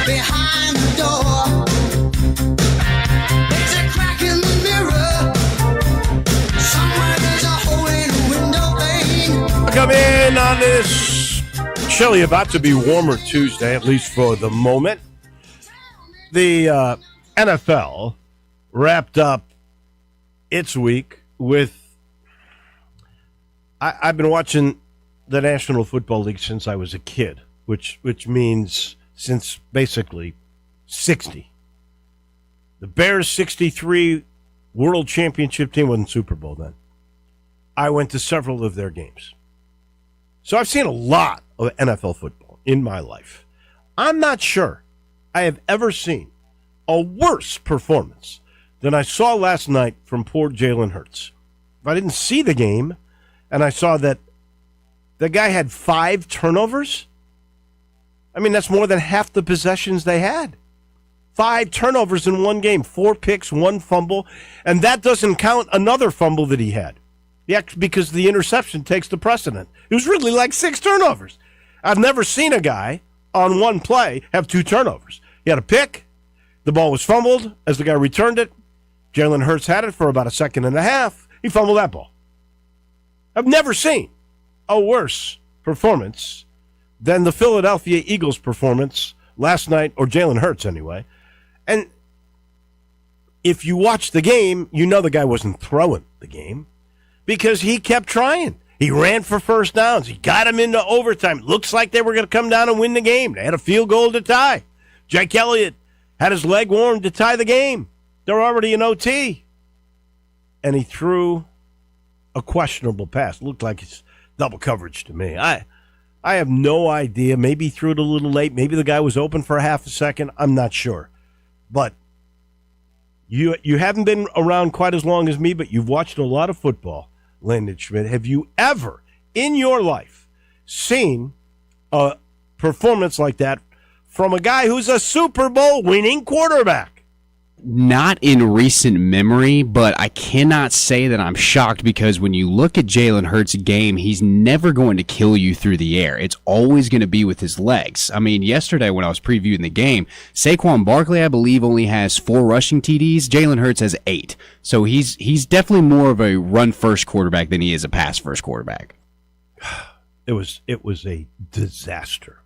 behind the door. There's a crack in the mirror. Somewhere there's a hole in a window pane. Come in on this chilly, about to be warmer Tuesday, at least for the moment. The NFL wrapped up its week with. I've been watching the National Football League since I was a kid, which means since basically 60. The Bears' 63 World Championship team wasn't Super Bowl then. I went to several of their games. So I've seen a lot of NFL football in my life. I'm not sure I have ever seen a worse performance than I saw last night from poor Jalen Hurts. If I didn't see the game and I saw that the guy had 5 turnovers, I mean, that's more than half the possessions they had. 5 turnovers in one game, 4 picks, 1 fumble, and that doesn't count another fumble that he had. Yeah, because the interception takes the precedent. It was really like 6 turnovers. I've never seen a guy on one play have 2 turnovers. He had a pick. The ball was fumbled as the guy returned it. Jalen Hurts had it for about a second and a half. He fumbled that ball. I've never seen a worse performance than the Philadelphia Eagles' performance last night, or Jalen Hurts anyway. And if you watch the game, you know the guy wasn't throwing the game because he kept trying. He ran for first downs. He got him into overtime. Looks like they were going to come down and win the game. They had a field goal to tie. Jake Elliott had his leg warm to tie the game. They're already in OT. And he threw a questionable pass. Looked like it's double coverage to me. I have no idea. Maybe he threw it a little late. Maybe the guy was open for a half a second. I'm not sure. But you haven't been around quite as long as me, but you've watched a lot of football, Landon Schmidt. Have you ever in your life seen a performance like that from a guy who's a Super Bowl winning quarterback? Not in recent memory, but I cannot say that I'm shocked because when you look at Jalen Hurts' game, he's never going to kill you through the air. It's always going to be with his legs. I mean, yesterday when I was previewing the game, Saquon Barkley, I believe, only has 4 rushing TDs. Jalen Hurts has 8. So he's definitely more of a run-first quarterback than he is a pass-first quarterback. It was a disaster.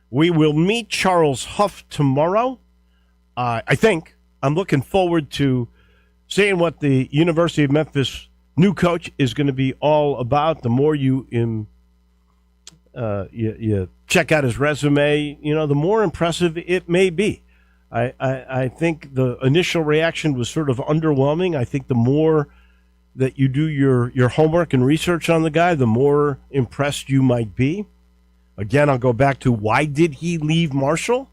We will meet Charles Huff tomorrow, I think. I'm looking forward to seeing what the University of Memphis new coach is going to be all about. The more you check out his resume, the more impressive it may be. I think the initial reaction was sort of underwhelming. I think the more that you do your homework and research on the guy, the more impressed you might be. Again, I'll go back to why did he leave Marshall?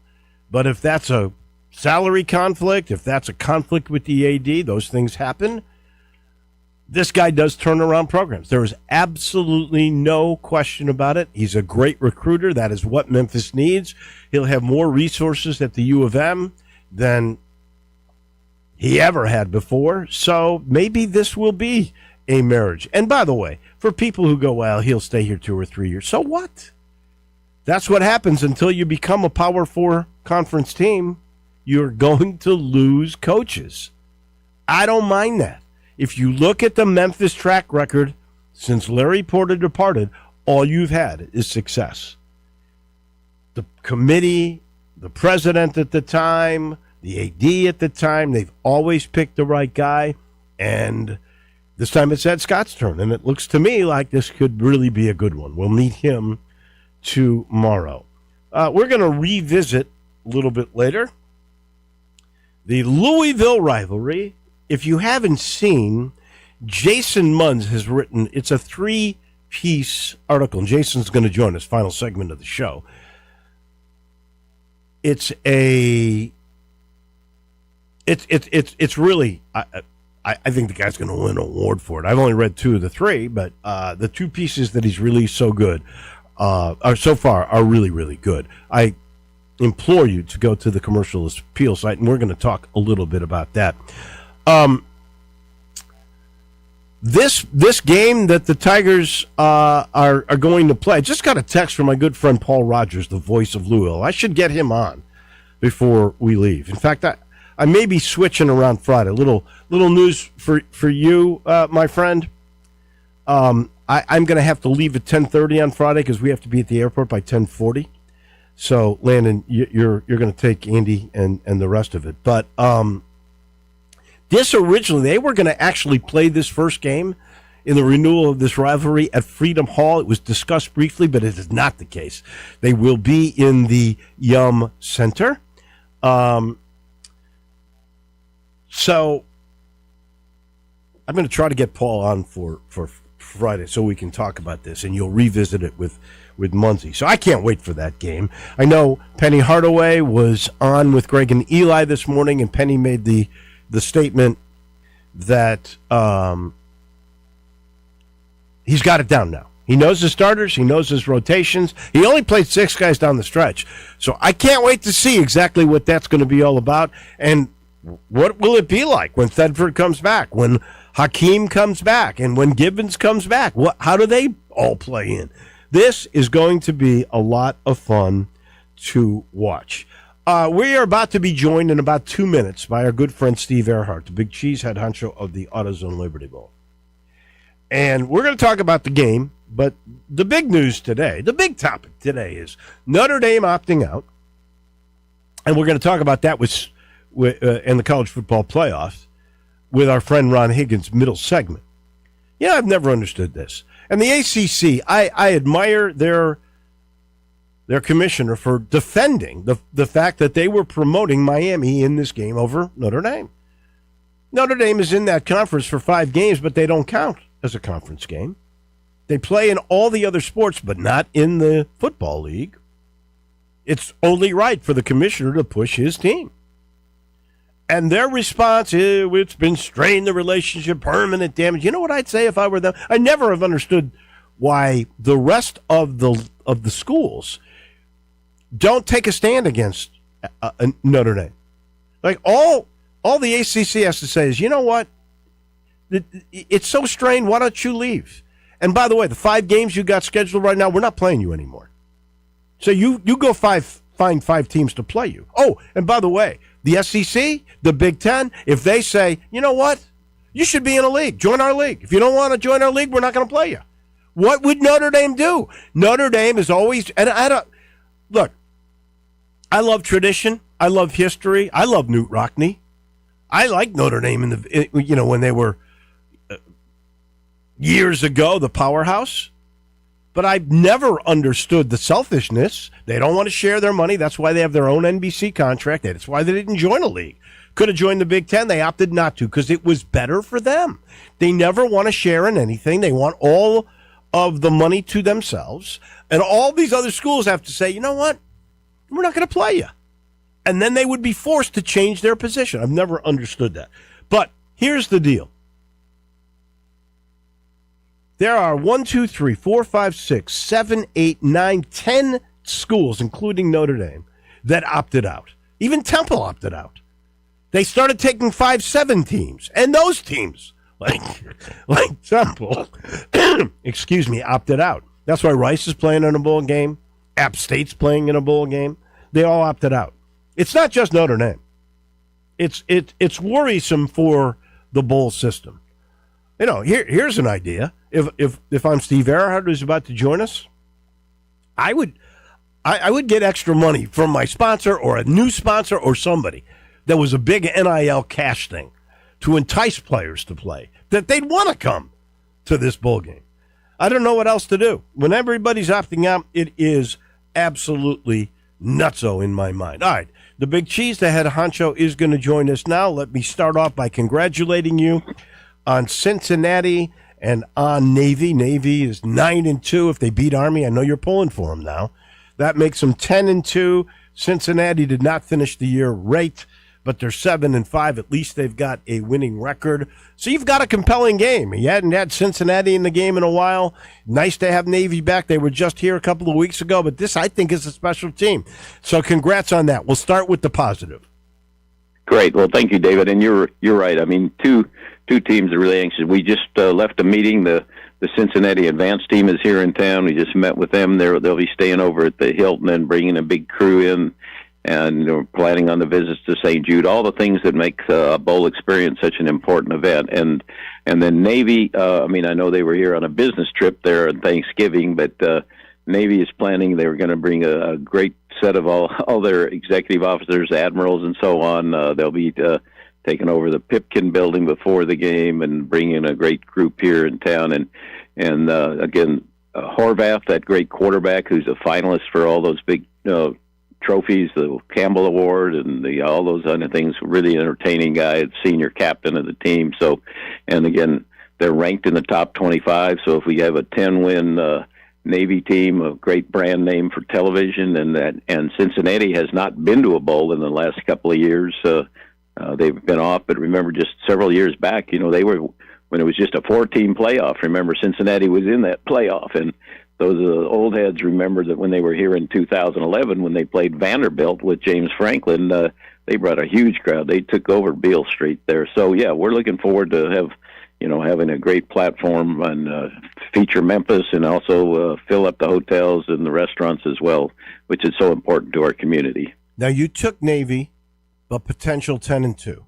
But if that's a salary conflict, if that's a conflict with the AD, those things happen. This guy does turn around programs. There is absolutely no question about it. He's a great recruiter. That is what Memphis needs. He'll have more resources at the U of M than he ever had before. So maybe this will be a marriage. And by the way, for people who go, well, he'll stay here 2 or 3 years. So what? That's what happens until you become a Power 4 conference team. You're going to lose coaches. I don't mind that. If you look at the Memphis track record since Larry Porter departed, all you've had is success. The committee, the president at the time, the AD at the time, they've always picked the right guy. And this time it's Ed Scott's turn. And it looks to me like this could really be a good one. We'll meet him tomorrow. We're going to revisit a little bit later the Louisville rivalry. If you haven't seen, Jason Munz has written, it's a 3-piece article, and Jason's going to join us, final segment of the show. It's really, I think the guy's going to win an award for it. I've only read 2 of the 3, but the 2 pieces that he's released so far are really, really good. I implore you to go to the Commercial Appeal site, and we're going to talk a little bit about that. This game that the Tigers are going to play, I just got a text from my good friend Paul Rogers, the voice of Louisville. I should get him on before we leave. In fact, I may be switching around Friday. Little news for you, my friend. I'm going to have to leave at 10:30 on Friday because we have to be at the airport by 10:40. So, Landon, you're going to take Andy and the rest of it. But this originally, they were going to actually play this first game in the renewal of this rivalry at Freedom Hall. It was discussed briefly, but it is not the case. They will be in the Yum Center. So I'm going to try to get Paul on for Friday so we can talk about this, and you'll revisit it with Muncie. So I can't wait for that game. I know Penny Hardaway was on with Greg and Eli this morning, and Penny made the statement that he's got it down now. He knows his starters. He knows his rotations. He only played 6 guys down the stretch. So I can't wait to see exactly what that's going to be all about. And what will it be like when Thedford comes back, when Hakeem comes back, and when Gibbons comes back? How do they all play in? This is going to be a lot of fun to watch. We are about to be joined in about 2 minutes by our good friend Steve Earhart, the big cheesehead honcho of the AutoZone Liberty Bowl. And we're going to talk about the game, but the big news today, the big topic today is Notre Dame opting out. And we're going to talk about that in the college football playoffs with our friend Ron Higgins' middle segment. Yeah, I've never understood this. And the ACC, I admire their commissioner for defending the fact that they were promoting Miami in this game over Notre Dame. Notre Dame is in that conference for 5 games, but they don't count as a conference game. They play in all the other sports, but not in the football league. It's only right for the commissioner to push his team. And their response is, it's been strained, the relationship, permanent damage. You know what I'd say if I were them? I never have understood why the rest of the schools don't take a stand against Notre Dame. Like, all the ACC has to say is, you know what? It's so strained, why don't you leave? And by the way, the 5 games you got scheduled right now, we're not playing you anymore. So you go find 5 teams to play you. Oh, and by the way, the SEC, the Big Ten, if they say, you know what, you should be in a league, join our league. If you don't want to join our league, we're not going to play you. What would Notre Dame do? Notre Dame is always, and look, I love tradition. I love history. I love Knute Rockne. I like Notre Dame when they were years ago, the powerhouse. But I've never understood the selfishness. They don't want to share their money. That's why they have their own NBC contract. That's why they didn't join a league. Could have joined the Big Ten. They opted not to because it was better for them. They never want to share in anything. They want all of the money to themselves. And all these other schools have to say, you know what? We're not going to play you. And then they would be forced to change their position. I've never understood that. But here's the deal. There are 1, 2, 3, 4, 5, 6, 7, 8, 9, 10 schools, including Notre Dame, that opted out. Even Temple opted out. They started taking 5, 7 teams. And those teams, like Temple, opted out. That's why Rice is playing in a bowl game. App State's playing in a bowl game. They all opted out. It's not just Notre Dame. It's worrisome for the bowl system. You know, here's an idea. If I'm Steve Earhart, who's about to join us, I would get extra money from my sponsor or a new sponsor or somebody that was a big NIL cash thing to entice players to play, that they'd want to come to this bowl game. I don't know what else to do. When everybody's opting out, it is absolutely nutso in my mind. All right, the big cheese, the head honcho, is going to join us now. Let me start off by congratulating you on Cincinnati and on Navy. Navy is 9-2 if they beat Army. I know you're pulling for them now. That makes them 10-2. Cincinnati did not finish the year right, but they're 7-5. At least they've got a winning record. So you've got a compelling game. You hadn't had Cincinnati in the game in a while. Nice to have Navy back. They were just here a couple of weeks ago, but this, I think, is a special team. So congrats on that. We'll start with the positive. Great. Well, thank you, David. And you're right. I mean, two teams are really anxious. We just left a meeting. The Cincinnati advanced team is here in town. We just met with them. They'll be staying over at the Hilton and bringing a big crew in. and we're planning on the visits to St. Jude, all the things that make a bowl experience such an important event. And then Navy, I know they were here on a business trip there on Thanksgiving, but Navy is planning, they were going to bring a great set of all their executive officers, admirals, and so on. They'll be taking over the Pipkin building before the game and bringing a great group here in town. And again, Horvath, that great quarterback who's a finalist for all those big trophies, the Campbell Award and all those other things, really entertaining guy, senior captain of the team. So, and again, they're ranked in the top 25. So if we have a 10-win Navy team, a great brand name for television, and Cincinnati has not been to a bowl in the last couple of years. They've been off, but remember, just several years back, they were, when it was just a 4-team playoff. Remember, Cincinnati was in that playoff, and those old heads remember that when they were here in 2011, when they played Vanderbilt with James Franklin, they brought a huge crowd. They took over Beale Street there. So yeah, we're looking forward to having a great platform and feature Memphis, and also fill up the hotels and the restaurants as well, which is so important to our community. Now, you took Navy, but potential 10-2.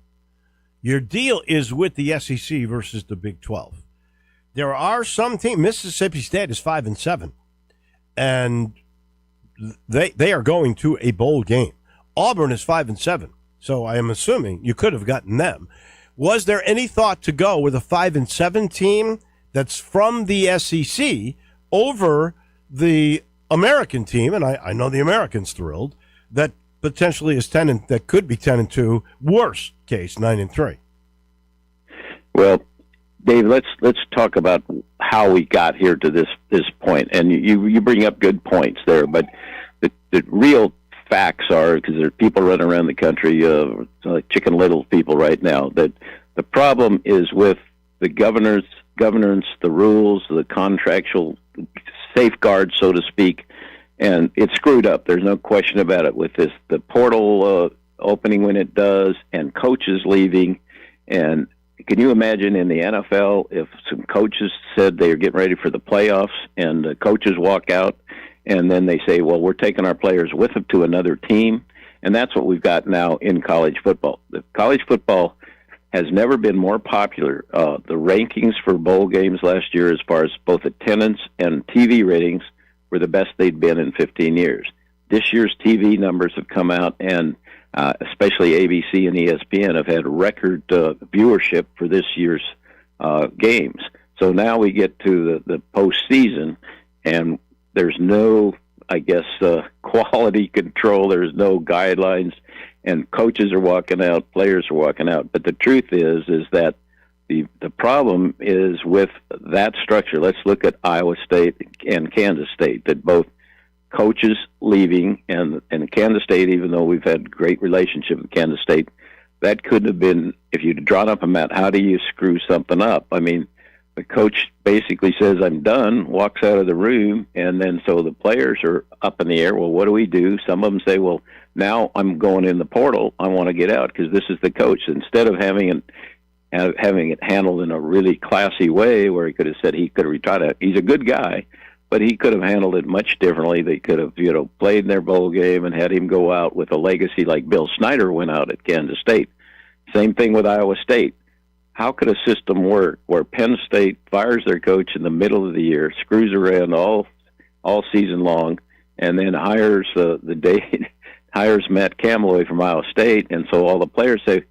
Your deal is with the SEC versus the Big 12. There are some teams. Mississippi State is 5-7, and they are going to a bowl game. Auburn is 5-7, so I am assuming you could have gotten them. Was there any thought to go with a 5-7 team that's from the SEC over the American team? And I know the Americans thrilled that potentially is that could be 10-2. Worst case 9-3. Well, Dave, let's talk about how we got here to this point. And you bring up good points there, but the real facts are, because there are people running around the country, like Chicken Little people right now, that the problem is with the governance, the rules, the contractual safeguards, so to speak, and it's screwed up. There's no question about it with the portal opening when it does, and coaches leaving. And can you imagine in the NFL if some coaches said they are getting ready for the playoffs, and the coaches walk out, and then they say, well, we're taking our players with them to another team? And that's what we've got now in college football. The college football has never been more popular. The rankings for bowl games last year, as far as both attendance and TV ratings, were the best they'd been in 15 years. This year's TV numbers have come out, and especially ABC and ESPN have had record viewership for this year's games. So now we get to the postseason, and there's no, quality control. There's no guidelines, and coaches are walking out, players are walking out. But the truth is that the problem is with that structure. Let's look at Iowa State and Kansas State, that both coaches leaving, and Kansas State, even though we've had great relationship with Kansas State, that could have been, if you'd drawn up a map, how do you screw something up? I mean, the coach basically says, I'm done, walks out of the room, and then so the players are up in the air. Well, what do we do? Some of them say, well, now I'm going in the portal. I want to get out because this is the coach. Instead of having it handled in a really classy way where he could have said he could have retired. He's a good guy, but he could have handled it much differently. They could have, played in their bowl game and had him go out with a legacy like Bill Snyder went out at Kansas State. Same thing with Iowa State. How could a system work where Penn State fires their coach in the middle of the year, screws around all season long, and then hires hires Matt Cameloy from Iowa State, and so all the players say,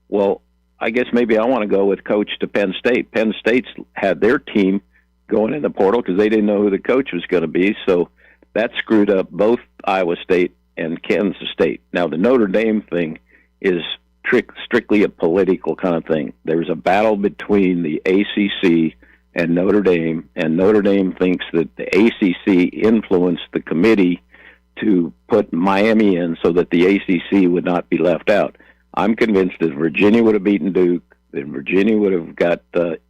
well, I guess maybe I want to go with coach to Penn State. Penn State's had their team going in the portal because they didn't know who the coach was going to be, so that screwed up both Iowa State and Kansas State. Now, the Notre Dame thing is strictly a political kind of thing. There's a battle between the ACC and Notre Dame thinks that the ACC influenced the committee to put Miami in so that the ACC would not be left out. I'm convinced that Virginia would have beaten Duke, that Virginia would have got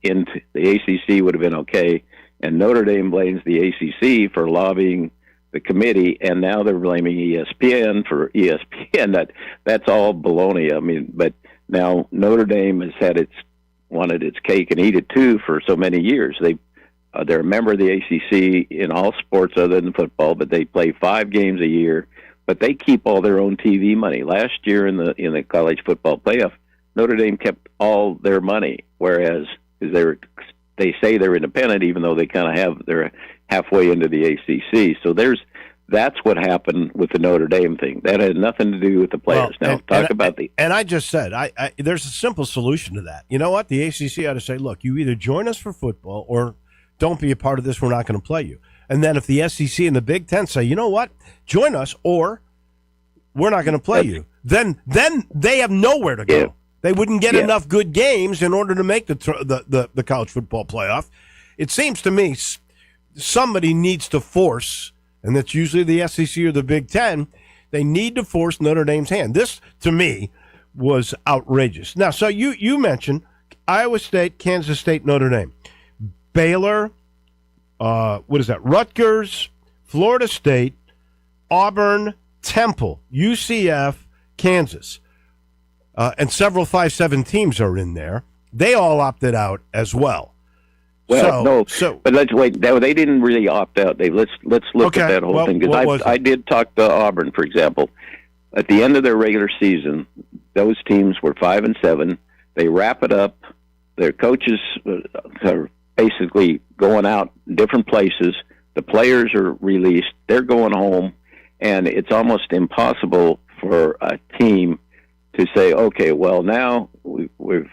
into the ACC would have been okay, and Notre Dame blames the ACC for lobbying the committee, and now they're blaming ESPN for ESPN. That's all baloney. I mean, but now Notre Dame has wanted its cake and eat it too for so many years. They're a member of the ACC in all sports other than football, but they play 5 games a year. but they keep all their own TV money. Last year in the college football playoff, Notre Dame kept all their money, whereas they say they're independent, even though they're halfway into the ACC. So that's what happened with the Notre Dame thing. That had nothing to do with the players. And I just said, there's a simple solution to that. You know what? The ACC ought to say, look, you either join us for football or don't be a part of this. We're not going to play you. And then if the SEC and the Big Ten say, you know what, join us or we're not going to play you, then they have nowhere to go. Yeah. They wouldn't get enough good games in order to make the college football playoff. It seems to me somebody needs to force, and that's usually the SEC or the Big Ten, they need to force Notre Dame's hand. This, to me, was outrageous. Now, so you mentioned Iowa State, Kansas State, Notre Dame. Baylor, Rutgers, Florida State, Auburn, Temple, UCF, Kansas. And several 5-7 teams are in there. They all opted out as well. Well, but let's wait. They didn't really opt out. Let's look at that whole thing, because I did talk to Auburn, for example. At the end of their regular season, those teams were 5-7. They wrap it up. Their coaches are basically going out different places. The players are released. They're going home, and it's almost impossible for a team to say, okay, well, now we've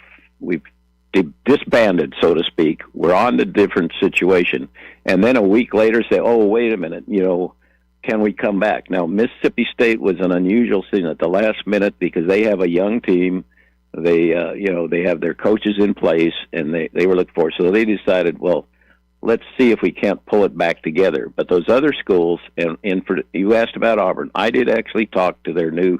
disbanded, so to speak. We're on to different situation. And then a week later say, oh, wait a minute, can we come back? Now, Mississippi State was an unusual thing at the last minute because they have a young team. They have their coaches in place, and they were looking for it. So they decided, well, let's see if we can't pull it back together. But those other schools, you asked about Auburn. I did actually talk to their new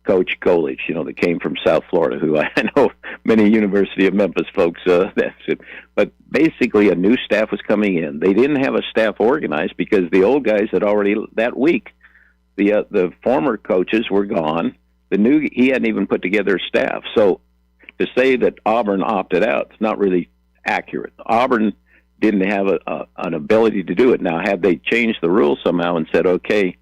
Coach Golich, that came from South Florida, who I know many University of Memphis folks. But basically, a new staff was coming in. They didn't have a staff organized because the old guys had already that week. The former coaches were gone. He hadn't even put together a staff. So to say that Auburn opted out, it's not really accurate. Auburn didn't have an ability to do it. Now, have they changed the rules somehow and said, okay,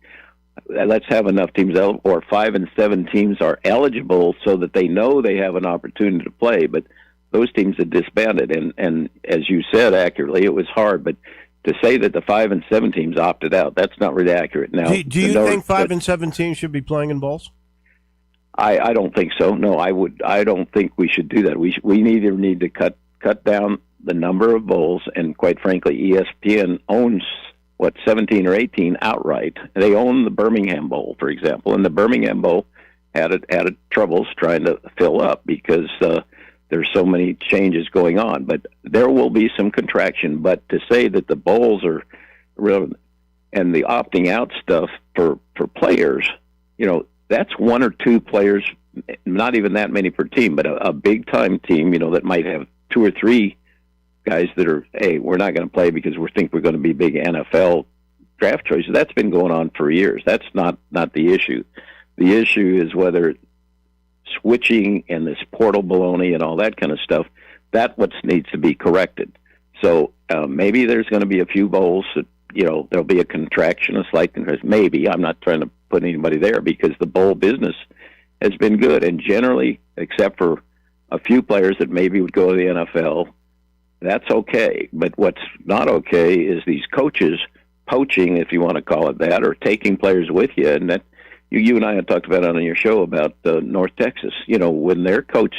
let's have enough teams, or 5-7 teams are eligible so that they know they have an opportunity to play, but those teams had disbanded, and as you said accurately, it was hard, but to say that the 5-7 teams opted out, that's not really accurate. Now, do you think 5-7 teams should be playing in bowls? I don't think so. No, I don't think we should do that. We either need to cut down the number of bowls, and quite frankly, ESPN owns 17 or 18 outright. They own the Birmingham Bowl, for example, and the Birmingham Bowl had troubles trying to fill up because there's so many changes going on. But there will be some contraction. But to say that the bowls are relevant and the opting out stuff for players, that's one or two players, not even that many per team, but a big time team, that might have two or three guys that are, hey, we're not going to play because we think we're going to be big NFL draft choices. That's been going on for years. That's not the issue. The issue is whether switching and this portal baloney and all that kind of stuff, that what needs to be corrected. So maybe there's going to be a few bowls that, there'll be a contraction, a slight contraction. Maybe. I'm not trying to put anybody there because the bowl business has been good. And generally, except for a few players that maybe would go to the NFL, that's okay. But what's not okay is these coaches poaching, if you want to call it that, or taking players with you. And that you and I had talked about it on your show about North Texas. When their coach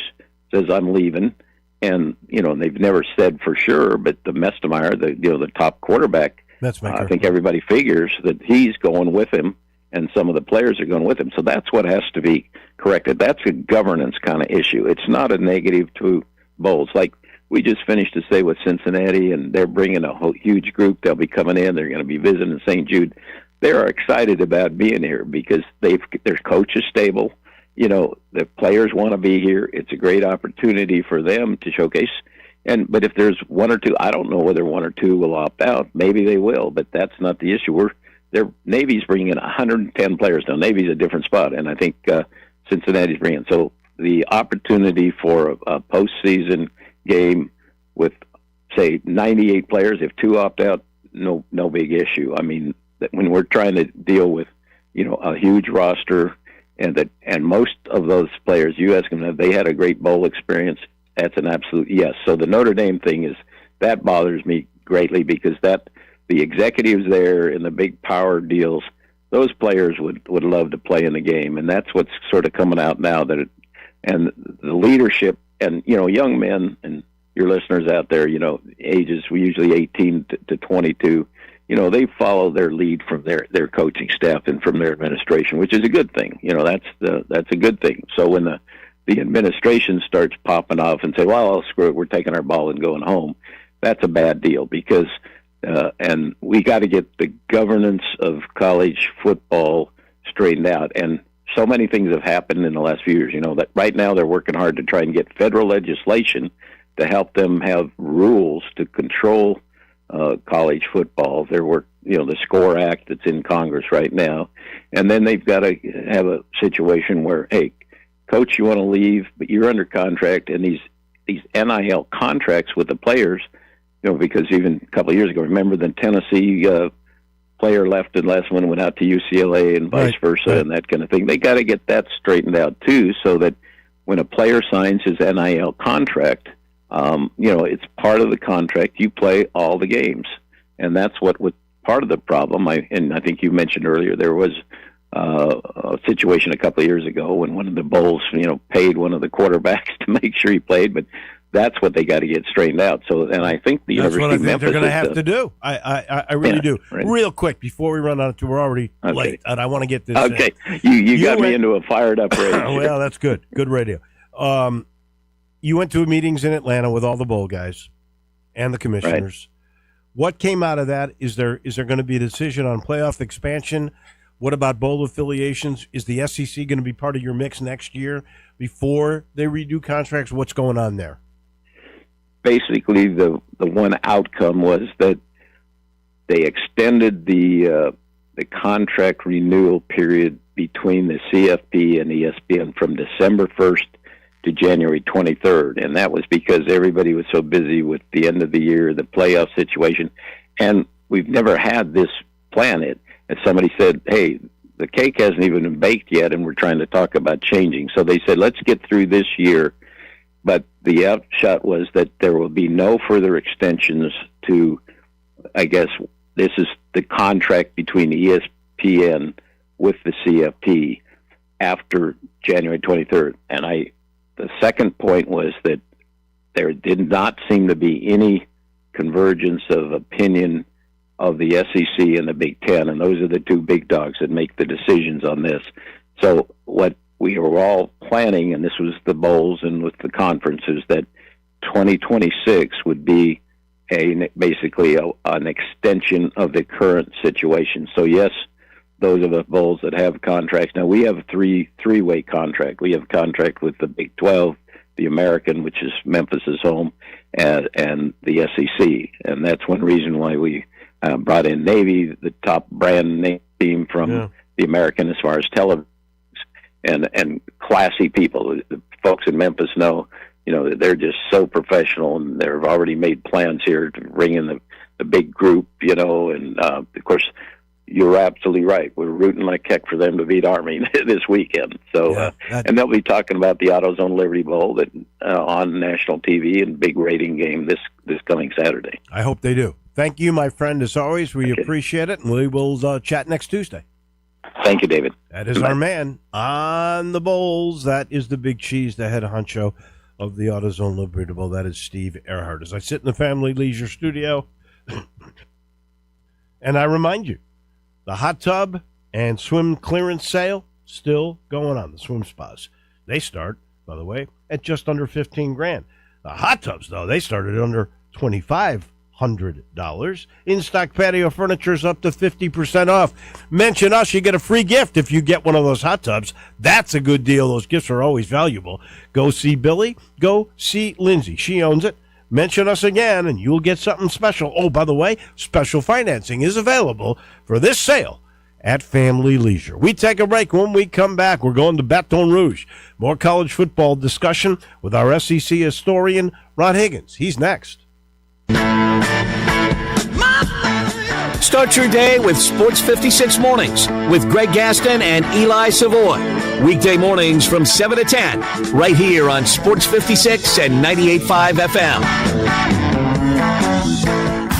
says, I'm leaving, and, they've never said for sure, but the Mestemeyer, the top quarterback, I think everybody figures that he's going with him, and some of the players are going with him. So that's what has to be corrected. That's a governance kind of issue. It's not a negative to bowls. Like, we just finished to say with Cincinnati, and they're bringing a whole huge group. They'll be coming in. They're going to be visiting St. Jude. They're excited about being here because their coach is stable. The players want to be here. It's a great opportunity for them to showcase. But if there's one or two, I don't know whether one or two will opt out. Maybe they will, but that's not the issue. Navy's bringing in 110 players now. Navy's a different spot, and I think Cincinnati's bringing. So the opportunity for a postseason game with, say, 98 players, if two opt out, no big issue. I mean, when we're trying to deal with a huge roster, and most of those players, you ask them, have they had a great bowl experience? That's an absolute yes. So the Notre Dame thing that bothers me greatly, because the executives there and the big power deals, those players would love to play in the game, and that's what's sort of coming out now. And the leadership, and young men, and your listeners out there, ages usually 18 to 22, they follow their lead from their coaching staff and from their administration, which is a good thing. That's a good thing. So when the administration starts popping off and say, well, screw it, we're taking our ball and going home, that's a bad deal, because and we got to get the governance of college football straightened out. And so many things have happened in the last few years. That right now they're working hard to try and get federal legislation to help them have rules to control college football. The SCORE Act that's in Congress right now, and then they've got to have a situation where, hey, coach, you want to leave, but you're under contract, and these NIL contracts with the players. Because even a couple of years ago, remember the Tennessee player left and last one went out to UCLA and vice versa, and that kind of thing. They got to get that straightened out too, so that when a player signs his NIL contract, it's part of the contract. You play all the games, and that's what was part of the problem. I think you mentioned earlier there was a situation a couple of years ago when one of the bowls, paid one of the quarterbacks to make sure he played, but that's what they got to get straightened out. So, and I think the that's University what I of think Memphis they're going to have to do. I really do. Right. Real quick before we run out, we're already late, and I want to get this. Okay, you got me into a fired up rage. Well, that's good. Good radio. You went to meetings in Atlanta with all the bowl guys and the commissioners. Right. What came out of that? Is there going to be a decision on playoff expansion? What about bowl affiliations? Is the SEC going to be part of your mix next year before they redo contracts? What's going on there? Basically, the one outcome was that they extended the contract renewal period between the CFP and ESPN from December 1st to January 23rd, and that was because everybody was so busy with the end of the year, the playoff situation, and we've never had this plan. And somebody said, hey, the cake hasn't even been baked yet, and we're trying to talk about changing. So they said, let's get through this year. But the upshot was that there will be no further extensions to, I guess, this is the contract between ESPN with the CFP after January 23rd. And the second point was that there did not seem to be any convergence of opinion of the SEC and the Big Ten, and those are the two big dogs that make the decisions on this. So what we were all planning, and this was the bowls and with the conferences, that 2026 would be basically an extension of the current situation. So yes, those are the bowls that have contracts. Now we have a three-way contract. We have a contract with the Big 12, the American, which is Memphis's home, and the SEC, and that's one reason why we brought in Navy, the top brand name team from the American as far as television, and classy people. The folks in Memphis know, they're just so professional, and they've already made plans here to bring in the big group, and of course, you're absolutely right. We're rooting like heck for them to beat Army this weekend. So, and they'll be talking about the AutoZone Liberty Bowl that on national TV and big rating game this coming Saturday. I hope they do. Thank you, my friend, as always. We appreciate it, and we will chat next Tuesday. Thank you, David. That is our man on the bowls. That is the big cheese, the head honcho of the AutoZone Liberty Bowl. That is Steve Earhart. As I sit in the Family Leisure studio, and I remind you, the hot tub and swim clearance sale still going on. The swim spas, they start, by the way, at just under $15,000. The hot tubs, though, they started at under $2,500. In-stock patio furniture is up to 50% off. Mention us, you get a free gift if you get one of those hot tubs. That's a good deal. Those gifts are always valuable. Go see Billy. Go see Lindsay. She owns it. Mention us again, and you'll get something special. Oh, by the way, special financing is available for this sale at Family Leisure. We take a break. When we come back, we're going to Baton Rouge. More college football discussion with our SEC historian, Ron Higgins. He's next. My Start your day with Sports 56 Mornings with Greg Gaston and Eli Savoy. Weekday mornings from 7 to 10, right here on Sports 56 and 98.5 FM.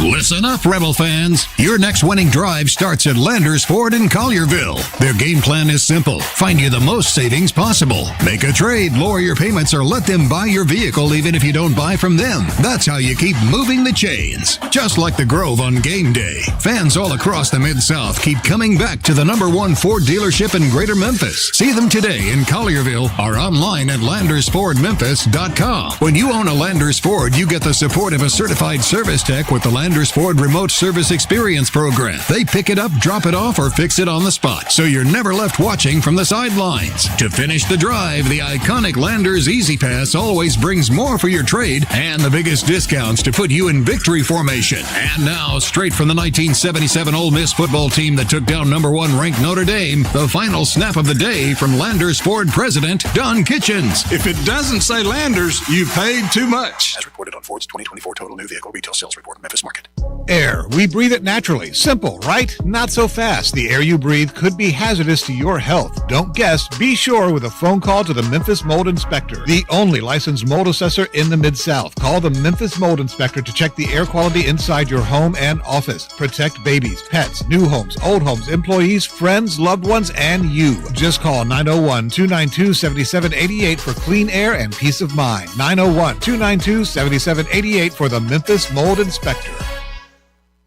Listen up, Rebel fans. Your next winning drive starts at Landers Ford in Collierville. Their game plan is simple. Find you the most savings possible. Make a trade, lower your payments, or let them buy your vehicle even if you don't buy from them. That's how you keep moving the chains. Just like the Grove on game day. Fans all across the Mid-South keep coming back to the #1 Ford dealership in Greater Memphis. See them today in Collierville or online at LandersFordMemphis.com. When you own a Landers Ford, you get the support of a certified service tech with the Landers Ford Remote Service Experience Program. They pick it up, drop it off, or fix it on the spot, so you're never left watching from the sidelines. To finish the drive, the iconic Landers Easy Pass always brings more for your trade and the biggest discounts to put you in victory formation. And now, straight from the 1977 Ole Miss football team that took down #1 ranked Notre Dame, the final snap of the day from Landers Ford President Don Kitchens. If it doesn't say Landers, you paid too much. As reported on Ford's 2024 Total New Vehicle Retail Sales Report, Memphis Market. Air. We breathe it naturally. Simple, right? Not so fast. The air you breathe could be hazardous to your health. Don't guess. Be sure with a phone call to the Memphis Mold Inspector, the only licensed mold assessor in the Mid-South. Call the Memphis Mold Inspector to check the air quality inside your home and office. Protect babies, pets, new homes, old homes, employees, friends, loved ones, and you. Just call 901-292-7788 for clean air and peace of mind. 901-292-7788 for the Memphis Mold Inspector.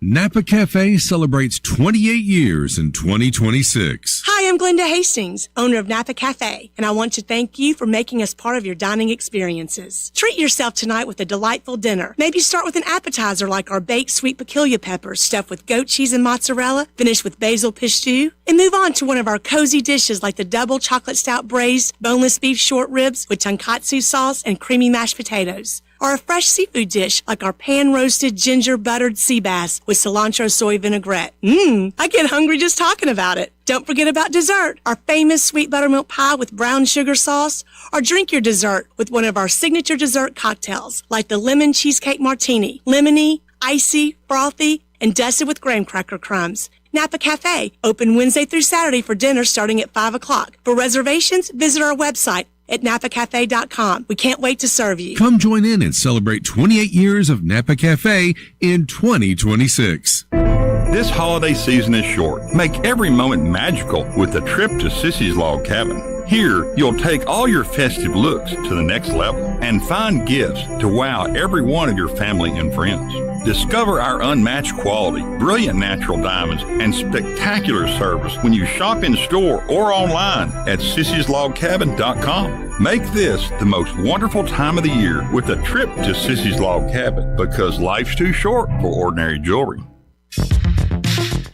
Napa Cafe celebrates 28 years in 2026. Hi, I'm Glenda Hastings, owner of Napa Cafe, and I want to thank you for making us part of your dining experiences. Treat yourself tonight with a delightful dinner. Maybe start with an appetizer like our baked sweet peculiar peppers stuffed with goat cheese and mozzarella, finish with basil pistou, and move on to one of our cozy dishes like the double chocolate stout braised boneless beef short ribs with tonkatsu sauce and creamy mashed potatoes. Or a fresh seafood dish like our pan-roasted ginger-buttered sea bass with cilantro soy vinaigrette. I get hungry just talking about it. Don't forget about dessert, our famous sweet buttermilk pie with brown sugar sauce, or drink your dessert with one of our signature dessert cocktails like the lemon cheesecake martini, lemony, icy, frothy, and dusted with graham cracker crumbs. Napa Cafe, open Wednesday through Saturday for dinner starting at 5 o'clock. For reservations, visit our website at napacafe.com. We can't wait to serve you. Come join in and celebrate 28 years of Napa Cafe in 2026. This holiday season is short. Make every moment magical with a trip to Sissy's Log Cabin. Here, you'll take all your festive looks to the next level and find gifts to wow every one of your family and friends. Discover our unmatched quality, brilliant natural diamonds, and spectacular service when you shop in store or online at sissyslogcabin.com. Make this the most wonderful time of the year with a trip to Sissy's Log Cabin, because life's too short for ordinary jewelry.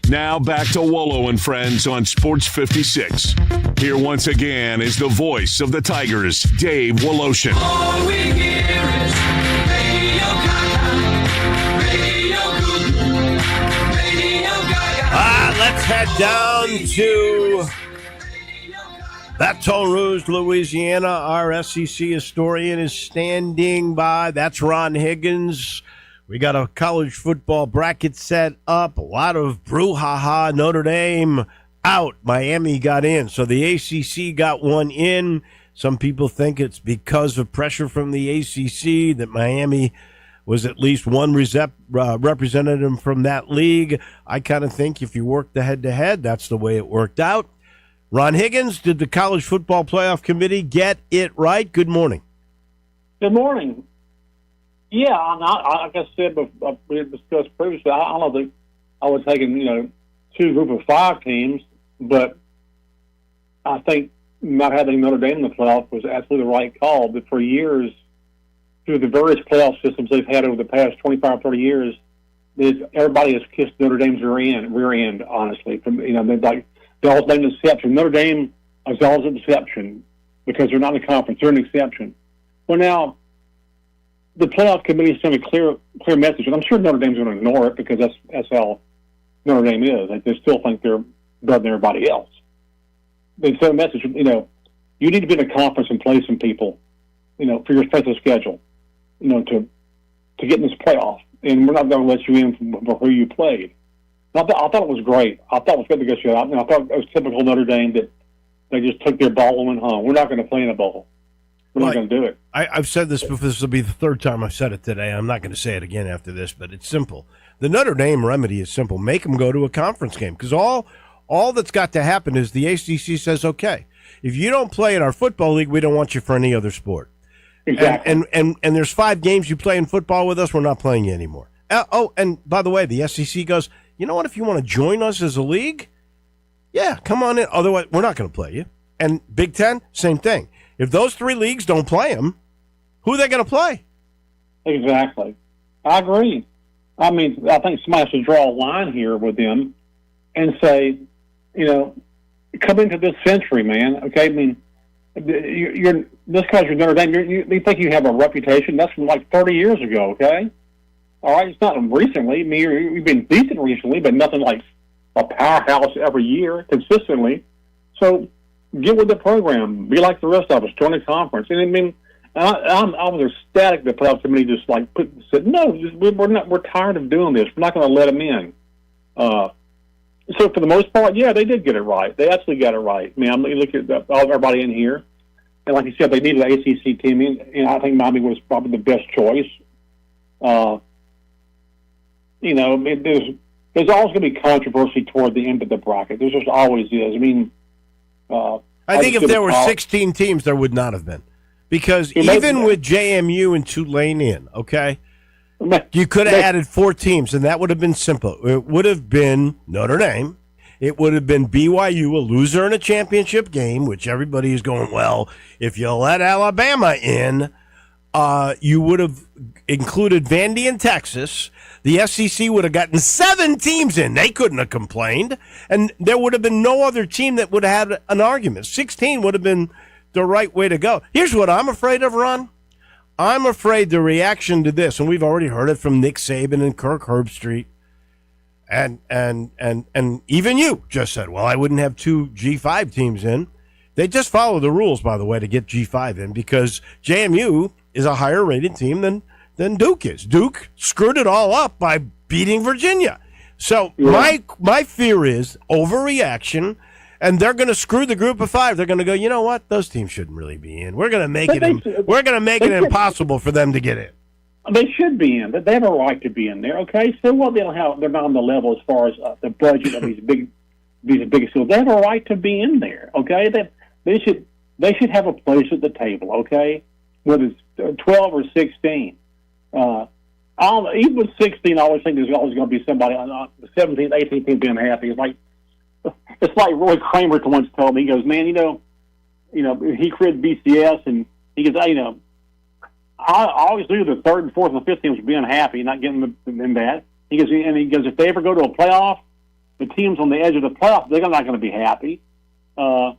Now back to Wolo and Friends on Sports 56. Here once again is the voice of the Tigers, Dave Woloshin. All we hear is Radio Gaga, Radio Goo, Radio Gaga. Let's head down to Baton Rouge, Louisiana. Our SEC historian is standing by. That's Ron Higgins. We got a college football bracket set up. A lot of brouhaha. Notre Dame out. Miami got in. So the ACC got one in. Some people think it's because of pressure from the ACC that Miami was at least one representative from that league. I kind of think if you work the head-to-head, that's the way it worked out. Ron Higgins, did the College Football Playoff Committee get it right? Good morning. Good morning. Yeah, like I said, we had discussed previously, I don't think I was taking, two group of 5 teams, but I think not having Notre Dame in the playoff was absolutely the right call. But for years, through the various playoff systems they've had over the past 25, 30 years, everybody has kissed Notre Dame's rear end, honestly. They're like, they're always an exception. Notre Dame is always an exception because they're not in the conference. They're an exception. Well, now, the playoff committee is sending a clear message, and I'm sure Notre Dame's going to ignore it because that's how Notre Dame is. They still think they're better than everybody else. They send a message, you need to be in a conference and play some people, for your strength of schedule, to get in this playoff. And we're not going to let you in for who you played. I thought it was great. I thought it was good because I thought it was typical Notre Dame that they just took their ball and went home. We're not going to play in a bowl. We're not going to do it. I've said this before. This will be the third time I've said it today. I'm not going to say it again after this, but it's simple. The Notre Dame remedy is simple. Make them go to a conference game, because all that's got to happen is the ACC says, okay, if you don't play in our football league, we don't want you for any other sport. Exactly. And there's 5 games you play in football with us, we're not playing you anymore. And by the way, the SEC goes, you know what, if you want to join us as a league, yeah, come on in. Otherwise, we're not going to play you. And Big Ten, same thing. If those 3 leagues don't play them, who are they going to play? Exactly. I agree. I mean, I think somebody has to draw a line here with them and say, come into this century, man. Okay, I mean, you're this because you're Notre Dame. You think you have a reputation? That's from like 30 years ago. Okay, all right. It's not recently. I mean, you've been decent recently, but nothing like a powerhouse every year consistently. So get with the program. Be like the rest of us. Join the conference. And I mean, I was ecstatic that playoff committee just said no. We're tired of doing this. We're not going to let them in. So for the most part, yeah, they did get it right. They actually got it right. I mean, I'm looking at everybody in here, and like you said, they needed an ACC team, and I think Miami was probably the best choice. There's always going to be controversy toward the end of the bracket. There just always is. I mean, I think if there were 16 teams, there would not have been, because even with JMU and Tulane in, okay. You could have added 4 teams, and that would have been simple. It would have been Notre Dame. It would have been BYU, a loser in a championship game, which everybody is going, well, if you let Alabama in, you would have included Vandy and Texas. The SEC would have gotten 7 teams in. They couldn't have complained. And there would have been no other team that would have had an argument. 16 would have been the right way to go. Here's what I'm afraid of, Ron. I'm afraid the reaction to this, and we've already heard it from Nick Saban and Kirk Herbstreit, and even you just said, well, I wouldn't have 2 G5 teams in. They just follow the rules, by the way, to get G5 in, because JMU is a higher rated team than Duke is. Duke screwed it all up by beating Virginia. So my fear is overreaction. And they're going to screw the group of 5. They're going to go, you know what? Those teams shouldn't really be in. We're going to make it impossible for them to get in. They should be in, but they have a right to be in there. Okay, so what? They're not on the level as far as the budget of these big schools. They have a right to be in there. Okay, they should have a place at the table. Okay, whether it's 12 or 16. Even with 16, I always think there's always going to be somebody on the 17th, 18th team being happy. It's like Roy Kramer once told me. He goes, man, he created BCS, and he goes, I always knew the 3rd and 4th and 5th teams were being happy, not getting them in that. He goes, if they ever go to a playoff, the teams on the edge of the playoff, they're not going to be happy. I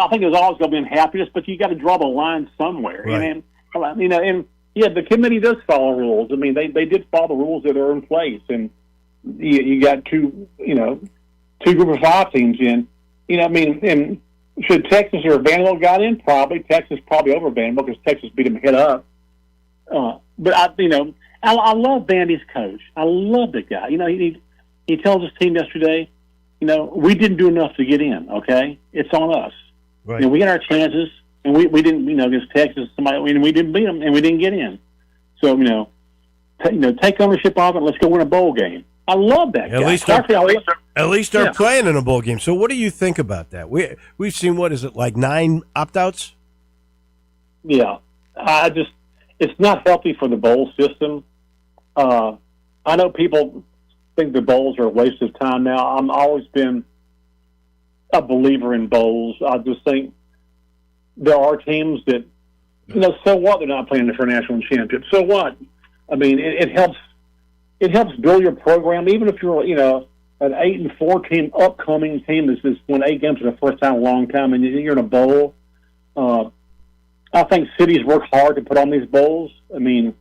think there's always going to be unhappiness, but you got to draw the line somewhere. Right. And the committee does follow rules. I mean, they did follow the rules that are in place, and you got 2 group of 5 teams in. And should Texas or Vanderbilt got in? Probably. Texas probably over Vanderbilt because Texas beat them head up. But I love Vandy's coach. I love the guy. He tells his team yesterday, we didn't do enough to get in. Okay, it's on us. Right. We had our chances, and we didn't. Against Texas, we didn't beat them, and we didn't get in. So take ownership of it. Let's go win a bowl game. I love that guy. At least they're playing in a bowl game. So what do you think about that? We've seen, what is it, like 9 opt-outs? Yeah. It's not healthy for the bowl system. I know people think the bowls are a waste of time now. I've always been a believer in bowls. I just think there are teams that, so what? They're not playing for a national championship. So what? I mean, it helps. It helps build your program, even if you're, an 8-4 team, upcoming team that's just won 8 games for the first time in a long time, and you're in a bowl. I think cities work hard to put on these bowls. I mean,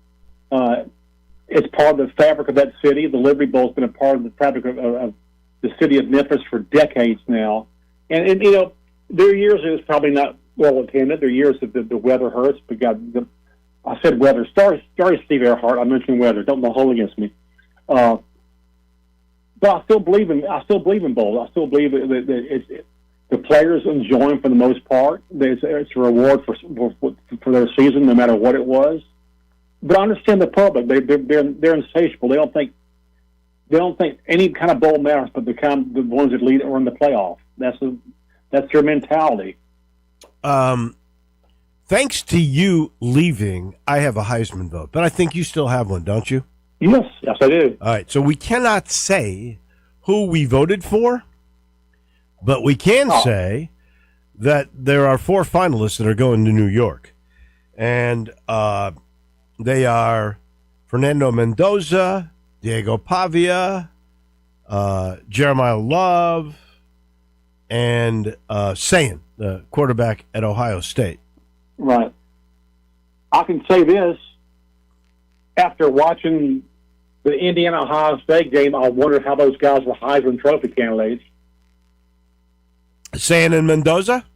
it's part of the fabric of that city. The Liberty Bowl's been a part of the fabric of the city of Memphis for decades now. And there are years it's probably not well attended. There are years that the weather hurts. But I said weather. Sorry, Steve Earhart. I mentioned weather. Don't hold against me. But I still believe in bowls. I still believe that the players enjoy them for the most part. It's a reward for their season, no matter what it was. But I understand the public; they're insatiable. They don't think any kind of bowl matters, but the ones that lead or in the playoff. That's their mentality. Thanks to you leaving, I have a Heisman vote, but I think you still have one, don't you? Yes, I do. All right, so we cannot say who we voted for, but we can say that there are 4 finalists that are going to New York, and they are Fernando Mendoza, Diego Pavia, Jeremiah Love, and Sayin, the quarterback at Ohio State. Right. I can say this. After watching the Indiana-Ohio State game, I wondered how those guys were Heisman Trophy candidates. Sayin and Mendoza?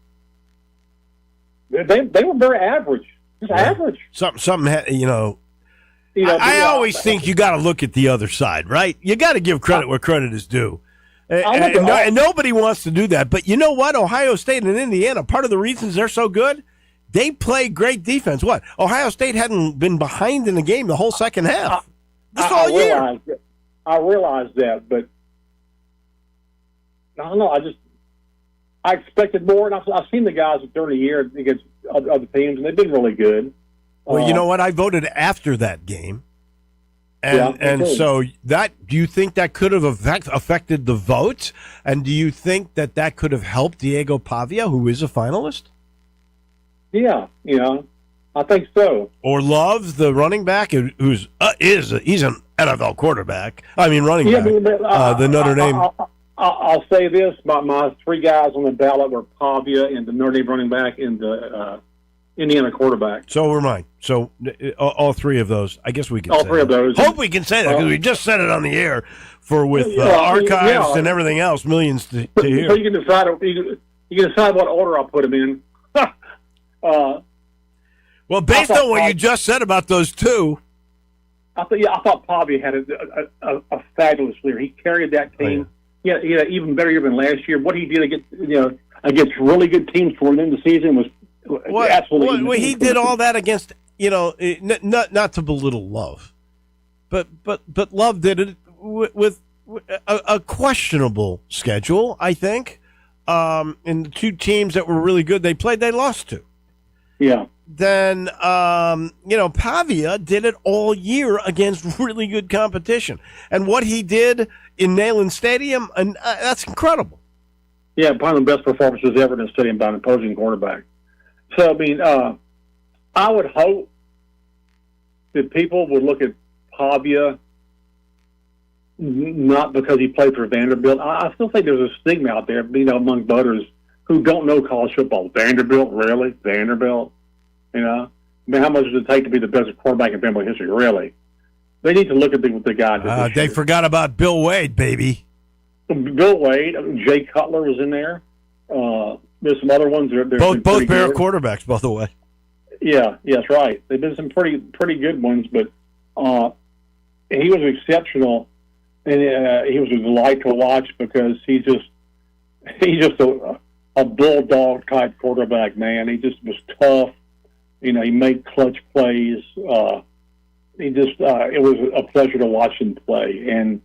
They were very average. Just average. Something. I always think you got to look at the other side, right? You got to give credit where credit is due. And nobody wants to do that. But you know what? Ohio State and Indiana, part of the reasons they're so good, they play great defense. What? Ohio State hadn't been behind in the game the whole second half. All year. I realize that, but I don't know. I expected more, and I've seen the guys during the year against other teams, and they've been really good. Well, you know what? I voted after that game. So do you think that could have affected the vote? And do you think that could have helped Diego Pavia, who is a finalist? Yeah, I think so. Or Love, the running back, he's an NFL quarterback. I mean, running back. The Notre Dame. I'll say this: my 3 guys on the ballot were Pavia and the Notre Dame running back and the Indiana quarterback. So were mine. So all 3 of those. I guess we can. All 3 of those. Hope we can say that because we just said it on the air with archives and everything else, millions to hear. So you can decide. You can decide what order I'll put them in. Well, based on what you just said about those 2, I thought Pavia had a fabulous year. He carried that team. Yeah, even better year than last year. What he did against really good teams toward the end of the season was absolutely. Well, he did all that against not to belittle Love, but Love did it with a questionable schedule. I think, and the 2 teams that were really good they played, they lost to. Yeah. Then, Pavia did it all year against really good competition. And what he did in Neyland Stadium, and that's incredible. Yeah, one of the best performances ever in the stadium by an opposing quarterback. So, I mean, I would hope that people would look at Pavia not because he played for Vanderbilt. I still think there's a stigma out there, among voters who don't know college football. Vanderbilt, really? Vanderbilt? I mean, how much does it take to be the best quarterback in family history? Really? They need to look at what the guy did. They forgot about Bill Wade, baby. Bill Wade, Jay Cutler was in there. There's some other ones. Both Bear quarterbacks, by the way. Yeah, yes, right. They've been some pretty good ones, but he was exceptional, and he was a delight to watch because he's just a bulldog type quarterback, man. He just was tough. He made clutch plays. It was a pleasure to watch him play. And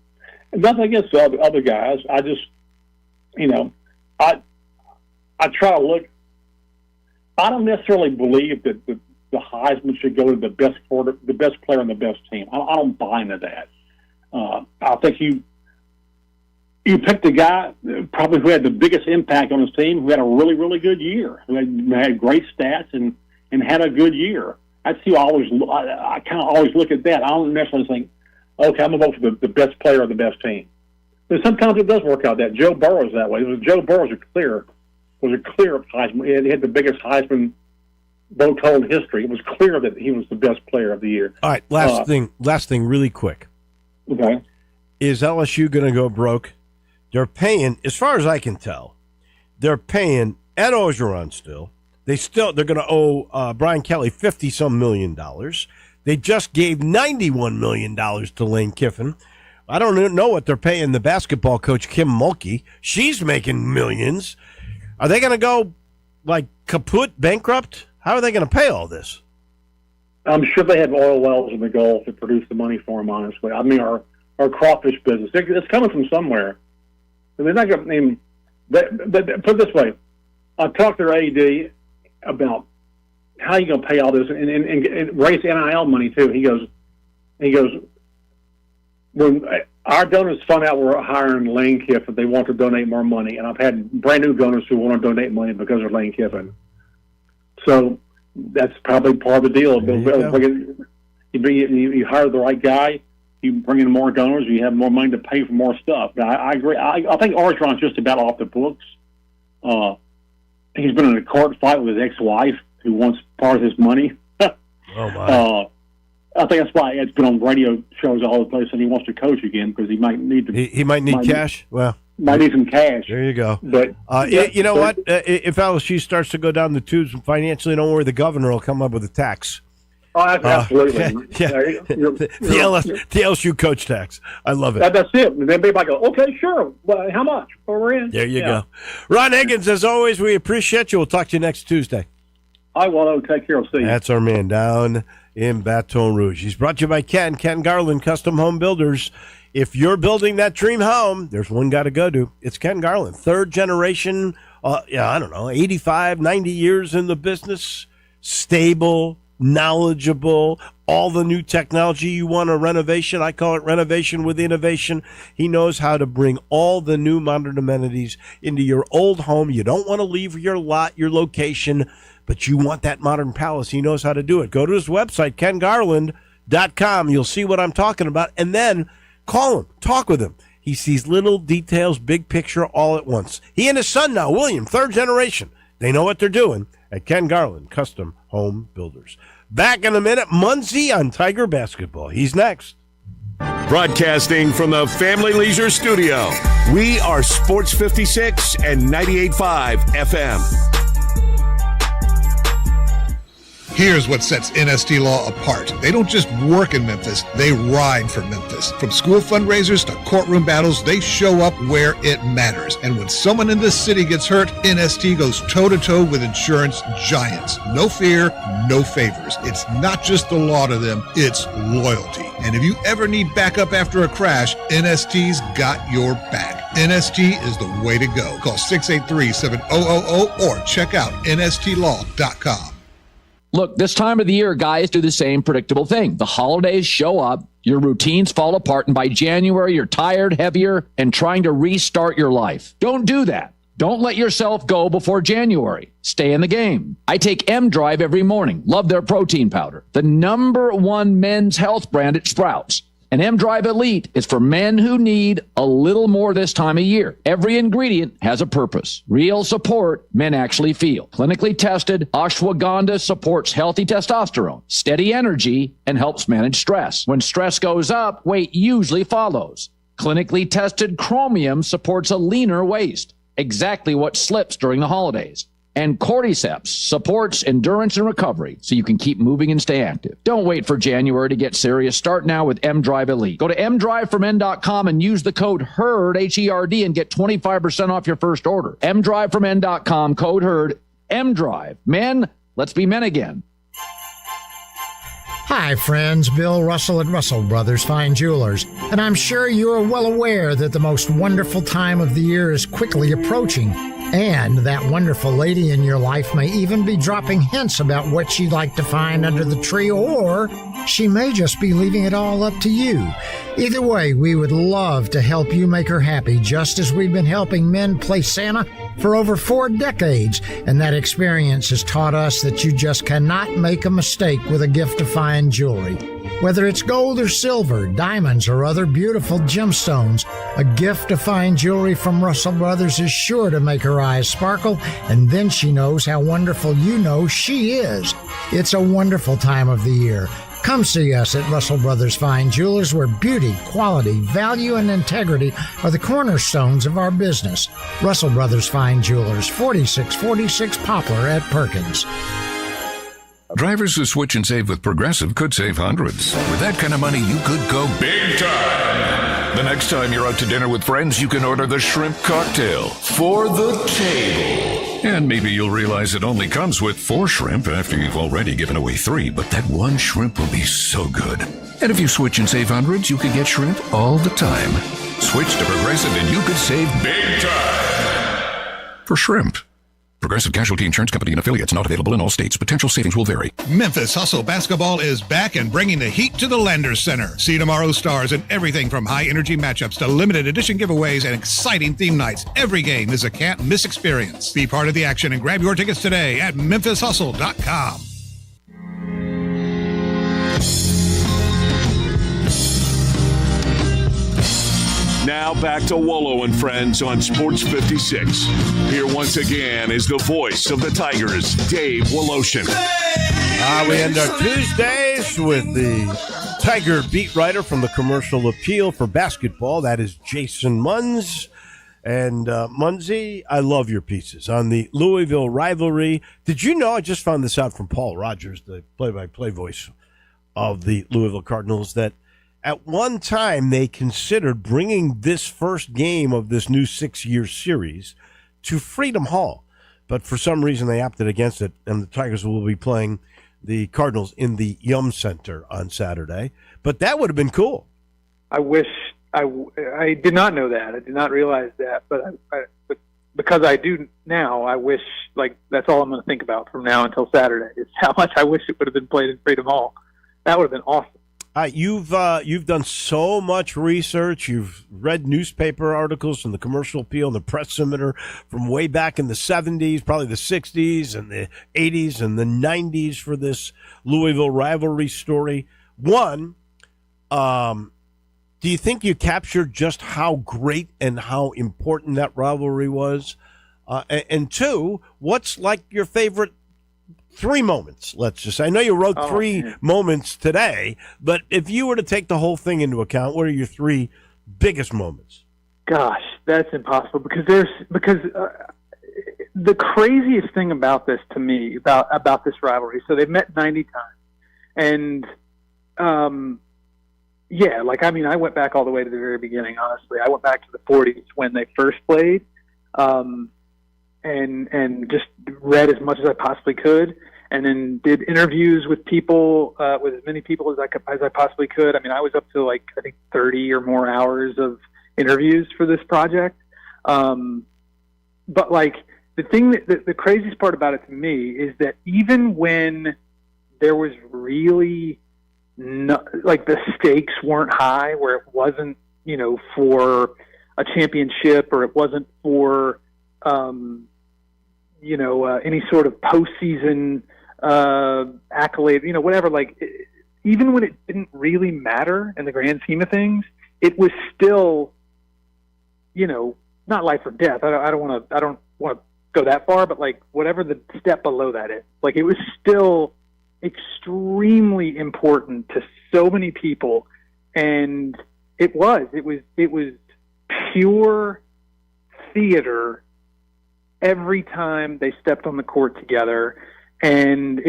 nothing against the other guys. I just, I try to look. I don't necessarily believe that the Heisman should go to the best player on the best team. I don't buy into that. I think you picked the guy probably who had the biggest impact on his team, who had a really, really good year, who had great stats and had a good year. That's who I kind of always look at that. I don't necessarily think, okay, I'm going to vote for the best player of the best team. But sometimes it does work out that. Joe Burrow's that way. Joe Burrow was a clear Heisman. He had the biggest Heisman vote total in history. It was clear that he was the best player of the year. All right, last thing really quick. Okay. Is LSU going to go broke? They're paying, as far as I can tell, they're paying Ed Orgeron still. They're going to owe Brian Kelly $50-some million. They just gave $91 million to Lane Kiffin. I don't even know what they're paying the basketball coach, Kim Mulkey. She's making millions. Are they going to go, like, kaput, bankrupt? How are they going to pay all this? I'm sure they have oil wells in the Gulf that produce the money for them, honestly. I mean, our crawfish business, it's coming from somewhere. And they're not going to, I mean, put it this way. I talked to their AD about how you going to pay all this and raise NIL money, too. He goes, when our donors found out we're hiring Lane Kiffin, they want to donate more money. And I've had brand new donors who want to donate money because of Lane Kiffin. So that's probably part of the deal. You hire the right guy, you bring in more donors, you have more money to pay for more stuff. Now, I agree. I think Orgeron's just about off the books. He's been in a court fight with his ex-wife who wants part of his money. Oh, my. I think that's why Ed's been on radio shows all the place, and he wants to coach again because he might need to. He might need cash. Well, might need some cash. There you go. But you know what? If LSU starts to go down the tubes financially, don't worry. The governor will come up with a tax. Oh, absolutely. The LSU coach tax. I love it. That's it. And then everybody go, okay, sure. Well, how much? Well, we're in. There you go. Ron Higgins, as always, we appreciate you. We'll talk to you next Tuesday. Hi, Wolo. Take care. I'll see you. That's our man down in Baton Rouge. He's brought to you by Ken Garland, Custom Home Builders. If you're building that dream home, there's one guy to go to. It's Ken Garland, third generation, 85, 90 years in the business, stable, knowledgeable, all the new technology. You want a renovation? I call it renovation with innovation. He knows how to bring all the new modern amenities into your old home. You don't want to leave your lot, your location, but you want that modern palace. He knows how to do it. Go to his website, kengarland.com. You'll see what I'm talking about. And then call him. Talk with him. He sees little details, big picture, all at once. He and his son now, William, third generation. They know what they're doing at Ken Garland, Custom Home Builders. Back in a minute, Muncie on Tiger Basketball. He's next. Broadcasting from the Family Leisure Studio, we are Sports 56 and 98.5 FM. Here's what sets NST Law apart. They don't just work in Memphis, they ride for Memphis. From school fundraisers to courtroom battles, they show up where it matters. And when someone in this city gets hurt, NST goes toe-to-toe with insurance giants. No fear, no favors. It's not just the law to them, it's loyalty. And if you ever need backup after a crash, NST's got your back. NST is the way to go. Call 683-7000 or check out nstlaw.com. Look, this time of the year, guys do the same predictable thing. The holidays show up, your routines fall apart, and by January, you're tired, heavier, and trying to restart your life. Don't do that. Don't let yourself go before January. Stay in the game. I take M-Drive every morning. Love their protein powder. The #1 men's health brand at Sprouts. And M-Drive Elite is for men who need a little more this time of year. Every ingredient has a purpose. Real support men actually feel. Clinically tested, ashwagandha supports healthy testosterone, steady energy, and helps manage stress. When stress goes up, weight usually follows. Clinically tested chromium supports a leaner waist, exactly what slips during the holidays. And Cordyceps supports endurance and recovery so you can keep moving and stay active. Don't wait for January to get serious. Start now with M-Drive Elite. Go to mdriveformen.com and use the code HERD, H-E-R-D, and get 25% off your first order. mdriveformen.com, code HERD. M-Drive. Men, let's be men again. Hi, friends. Bill Russell at Russell Brothers Fine Jewelers. And I'm sure you are well aware that the most wonderful time of the year is quickly approaching. And that wonderful lady in your life may even be dropping hints about what she'd like to find under the tree, or she may just be leaving it all up to you. Either way, we would love to help you make her happy, just as we've been helping men play Santa for over 4 decades. And that experience has taught us that you just cannot make a mistake with a gift of fine jewelry. Whether it's gold or silver, diamonds, or other beautiful gemstones, a gift of fine jewelry from Russell Brothers is sure to make her eyes sparkle, and then she knows how wonderful you know she is. It's a wonderful time of the year. Come see us at Russell Brothers Fine Jewelers, where beauty, quality, value, and integrity are the cornerstones of our business. Russell Brothers Fine Jewelers, 4646 Poplar at Perkins. Drivers who switch and save with Progressive could save hundreds. With that kind of money, you could go big time. The next time you're out to dinner with friends, you can order the shrimp cocktail for the table. And maybe you'll realize it only comes with 4 shrimp after you've already given away 3, but that one shrimp will be so good. And if you switch and save hundreds, you can get shrimp all the time. Switch to Progressive and you could save big time for shrimp. Progressive Casualty Insurance Company and affiliates, not available in all states. Potential savings will vary. Memphis Hustle Basketball is back and bringing the heat to the Landers Center. See tomorrow's stars in everything from high-energy matchups to limited edition giveaways and exciting theme nights. Every game is a can't-miss experience. Be part of the action and grab your tickets today at memphisHustle.com. Now back to Wolo and Friends on Sports 56. Here once again is the voice of the Tigers, Dave Woloshin. We end our Tuesdays with the Tiger beat writer from the Commercial Appeal for basketball. That is Jason Munz. And Munzie, I love your pieces on the Louisville rivalry. Did you know, I just found this out from Paul Rogers, the play-by-play voice of the Louisville Cardinals, that at one time, they considered bringing this first game of this new 6-year series to Freedom Hall. But for some reason, they opted against it, and the Tigers will be playing the Cardinals in the Yum Center on Saturday. But that would have been cool. I wish I did not know that. I did not realize that. But because I do now, I wish, that's all I'm going to think about from now until Saturday is how much I wish it would have been played in Freedom Hall. That would have been awesome. You've done so much research. You've read newspaper articles from the Commercial Appeal and the Press Scimitar from way back in the 70s, probably the 60s and the 80s and the 90s for this Louisville rivalry story. One, do you think you captured just how great and how important that rivalry was? And two, what's like your favorite 3 moments, let's just say? I know you wrote 3 moments today, but if you were to take the whole thing into account, what are your 3 biggest moments? Gosh, that's impossible because the craziest thing about this to me, about this rivalry, so they've met 90 times. And, I went back all the way to the very beginning, honestly. I went back to the 40s when they first played. And just read as much as I possibly could, and then did interviews with people, with as many people as I possibly could. I mean, I was up to I think 30 or more hours of interviews for this project. But the thing the craziest part about it to me is that even when there was really the stakes weren't high, where it wasn't, for a championship, or it wasn't for, any sort of postseason accolade, whatever. Even when it didn't really matter in the grand scheme of things, it was still, not life or death. I don't want to go that far, but whatever the step below that is, it was still extremely important to so many people, and it was pure theater every time they stepped on the court together. And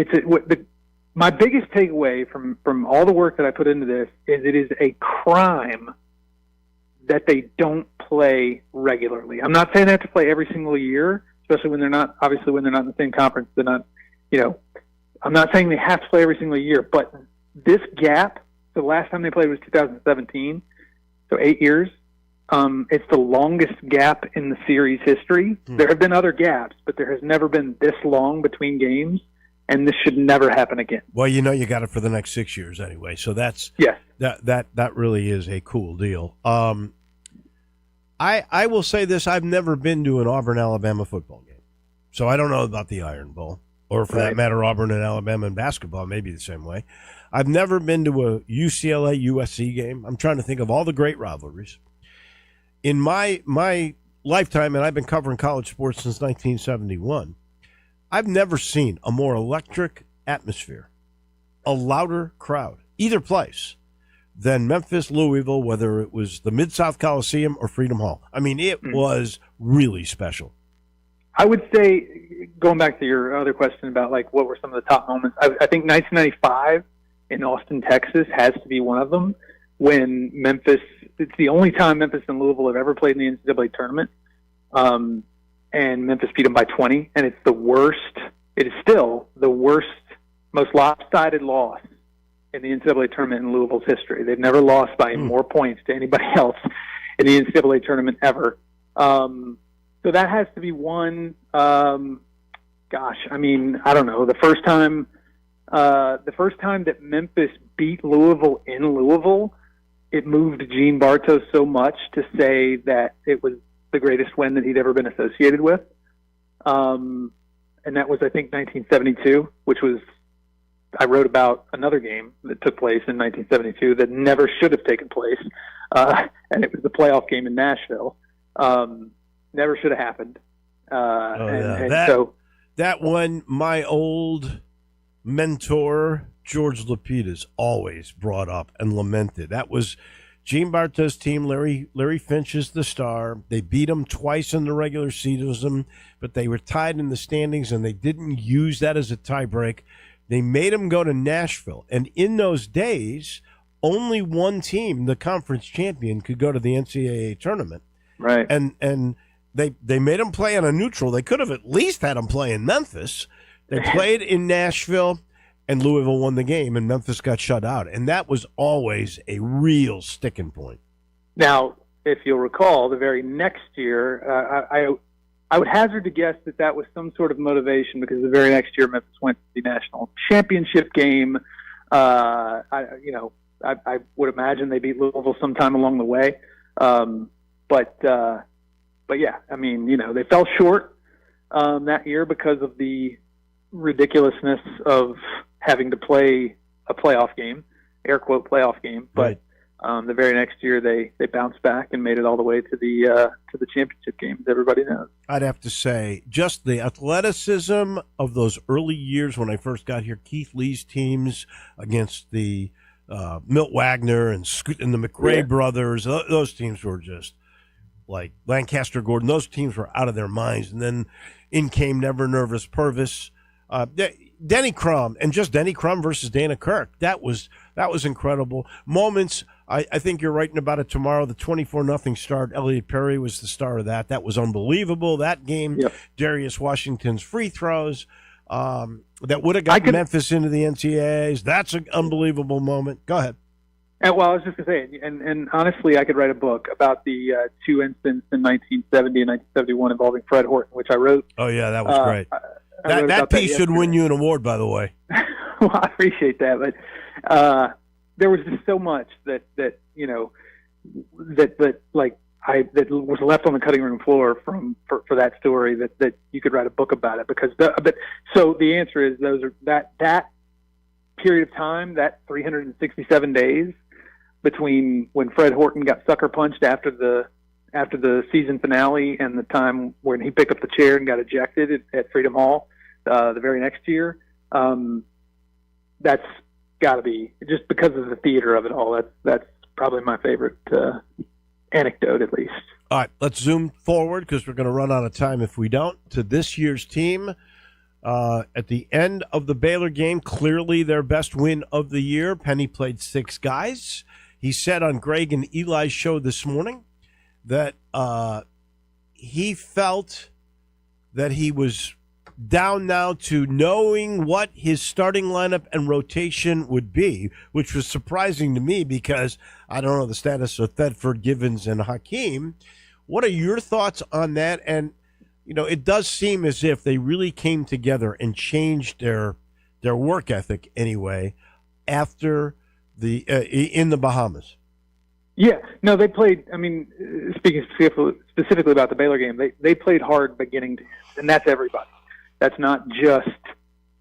my biggest takeaway from all the work that I put into this is it is a crime that they don't play regularly. I'm not saying they have to play every single year, especially when they're not in the same conference. They're not, I'm not saying they have to play every single year, but this gap, the last time they played was 2017, so 8 years. It's the longest gap in the series history. There have been other gaps, but there has never been this long between games, and this should never happen again. Well, you got it for the next 6 years anyway, so that's that really is a cool deal. I will say this: I've never been to an Auburn-Alabama football game, so I don't know about the Iron Bowl, or for that matter, Auburn and Alabama in basketball, maybe the same way. I've never been to a UCLA-USC game. I'm trying to think of all the great rivalries. In my lifetime, and I've been covering college sports since 1971, I've never seen a more electric atmosphere, a louder crowd, either place, than Memphis, Louisville, whether it was the Mid-South Coliseum or Freedom Hall. I mean, it was really special. I would say, going back to your other question about what were some of the top moments, I think 1995 in Austin, Texas has to be one of them. when Memphis. It's the only time Memphis and Louisville have ever played in the NCAA tournament, and Memphis beat them by 20. And it's the worst. It is still the worst, most lopsided loss in the NCAA tournament in Louisville's history. They've never lost by more points to anybody else in the NCAA tournament ever. So that has to be one. Gosh, I mean, I don't know. The first time that Memphis beat Louisville in Louisville, it moved Gene Bartos so much to say that it was the greatest win that he'd ever been associated with. And that was, I think, 1972, which was, I wrote about another game that took place in 1972 that never should have taken place. And it was the playoff game in Nashville. Never should have happened. That one, my old mentor, George Lapidus, always brought up and lamented. That was Gene Bartos' team. Larry Finch is the star. They beat him twice in the regular season, but they were tied in the standings, and they didn't use that as a tiebreak. They made him go to Nashville. And in those days, only one team, the conference champion, could go to the NCAA tournament. Right. And they made him play on a neutral. They could have at least had him play in Memphis. They played in Nashville, and Louisville won the game, and Memphis got shut out. And that was always a real sticking point. Now, If you'll recall, the very next year, I would hazard to guess that was some sort of motivation, because the very next year Memphis went to the national championship game. I would imagine they beat Louisville sometime along the way. But yeah, I mean, they fell short that year because of the ridiculousness of having to play a playoff game, air quote playoff game. But the very next year they bounced back and made it all the way to the championship game, as everybody knows. I'd have to say, just the athleticism of those early years when I first got here, Keith Lee's teams against the Milt Wagner and the McRae brothers, those teams were just like Lancaster Gordon. Those teams were out of their minds. And then in came Never Nervous Purvis, Denny Crum, and just Denny Crum versus Dana Kirk. That was incredible. Moments, I think you're writing about it tomorrow. The 24-0 start, Elliot Perry was the star of that. That was unbelievable. That game, Darius Washington's free throws, that would have got Memphis into the NCAAs. That's an unbelievable moment. Go ahead. Well, I was just going to say, and honestly, I could write a book about the two incidents in 1970 and 1971 involving Fred Horton, which I wrote. Oh, yeah, that was great. That piece should win you an award, by the way. Well, I appreciate that, but there was just so much that was left on the cutting room floor for that story that you could write a book about it, because so the answer is that period of time, that 367 days between when Fred Horton got sucker punched after the season finale and the time when he picked up the chair and got ejected at Freedom Hall the very next year. That's got to be, just because of the theater of it all, that's probably my favorite anecdote, at least. All right, let's zoom forward, because we're going to run out of time if we don't, to this year's team. At the end of the Baylor game, clearly their best win of the year. Penny played 6 guys. He said on Greg and Eli's show this morning that he felt that he was down now to knowing what his starting lineup and rotation would be, which was surprising to me because I don't know the status of Thedford, Givens, and Hakeem. What are your thoughts on that? And, it does seem as if they really came together and changed their work ethic anyway after in the Bahamas. Yeah, no, they played. I mean, speaking specifically about the Baylor game, they played hard beginning to end, and that's everybody. That's not just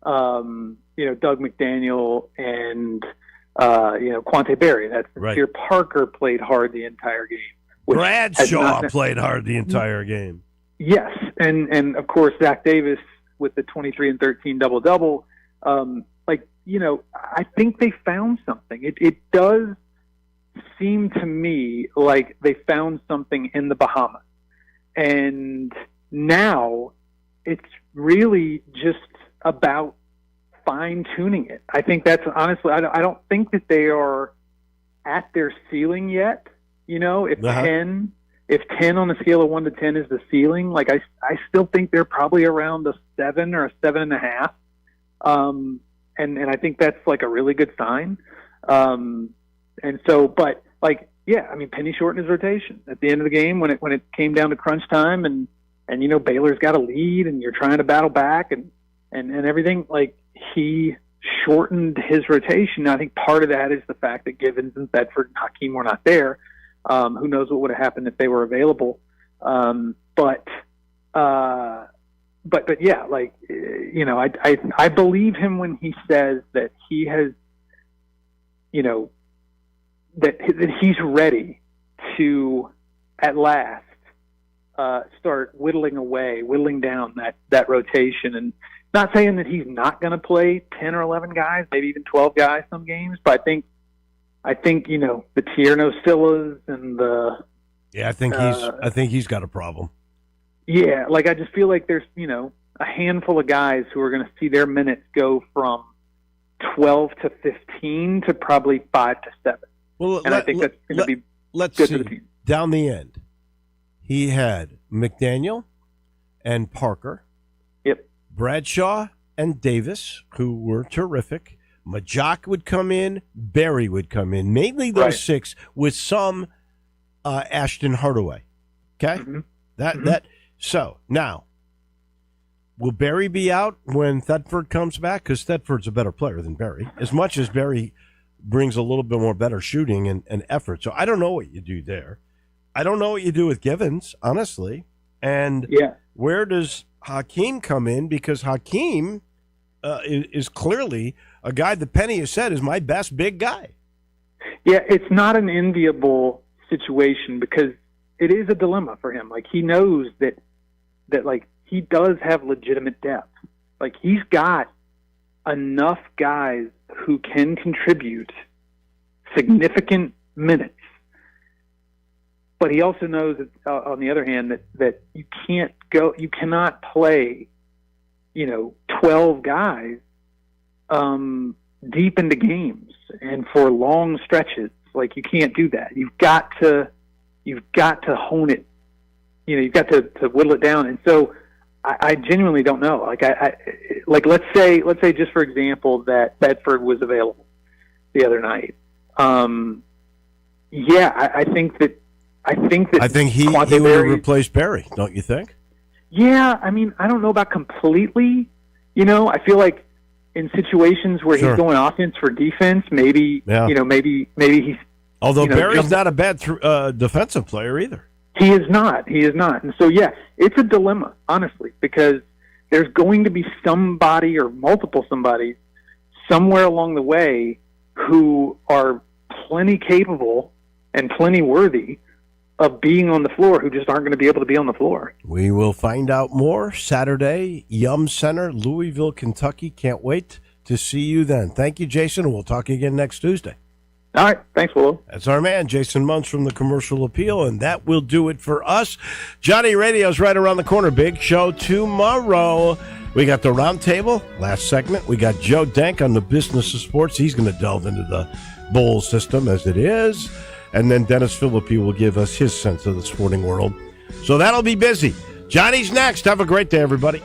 Doug McDaniel and Quante Berry. That's Sincere Parker played hard the entire game. Bradshaw played hard the entire game. Yes, and of course Zach Davis with the 23 and 13 double-double. I think they found something. It does seem to me like they found something in the Bahamas, and now it's really just about fine-tuning it. I think that's honestly, I don't think that they are at their ceiling yet. You know, if Uh-huh. 10 on a scale of 1 to 10 is the ceiling, like I still think they're probably around a 7 or a 7.5. And I think that's like a really good sign. And so, but like, yeah, I mean, Penny shortened his rotation at the end of the game when it came down to crunch time, and you know, Baylor's got a lead, and you're trying to battle back, and everything. Like, he shortened his rotation. I think part of that is the fact that Givens and Thedford and Hakeem were not there. Who knows what would have happened if they were available? But yeah, like, you know, I believe him when he says that he has, you know, that he's ready to at last start whittling down that rotation, and not saying that he's not going to play 10 or 11 guys, maybe even 12 guys some games, but I think you know, the Tierno Sillas and the I think he's got a problem. Yeah, like I just feel like there's, you know, a handful of guys who are going to see their minutes go from 12 to 15 to probably 5 to 7. Well, and I think that's going to be let's good see, for the team. Down the end, he had McDaniel and Parker. Yep. Bradshaw and Davis, who were terrific. Majak would come in. Berry would come in. Mainly those Right. 6 with some Ashton Hardaway. Okay? Mm-hmm. So, now, will Berry be out when Thedford comes back? Because Thedford's a better player than Berry. As much as Berry brings a little bit more better shooting and effort. So I don't know what you do there. I don't know what you do with Givens, honestly. And where does Hakeem come in? Because Hakeem is clearly a guy that Penny has said is my best big guy. Yeah, it's not an enviable situation because it is a dilemma for him. Like, he knows that like he does have legitimate depth. Like, he's got enough guys who can contribute significant minutes. But he also knows that, on the other hand, that you cannot play, you know, 12 guys deep into games and for long stretches. Like, you can't do that. You've got to hone it. You know, you've got to whittle it down. And so I genuinely don't know. Like, like let's say just for example that Bedford was available the other night. I think he would have replaced Berry, don't you think? Yeah, I mean, I don't know about completely. You know, I feel like in situations where he's going offense for defense, maybe maybe he's. Although Berry's not a bad defensive player either. He is not. And so, yeah, it's a dilemma, honestly, because there's going to be somebody or multiple somebodies somewhere along the way who are plenty capable and plenty worthy of being on the floor who just aren't going to be able to be on the floor. We will find out more Saturday, Yum Center, Louisville, Kentucky. Can't wait to see you then. Thank you, Jason, and we'll talk again next Tuesday. All right. Thanks, Wolo. That's our man, Jason Munz from the Commercial Appeal, and that will do it for us. Johnny Radio's right around the corner. Big show tomorrow. We got the roundtable, last segment. We got Joe Dank on the business of sports. He's going to delve into the bowl system as it is. And then Dennis Philippi will give us his sense of the sporting world. So that'll be busy. Johnny's next. Have a great day, everybody.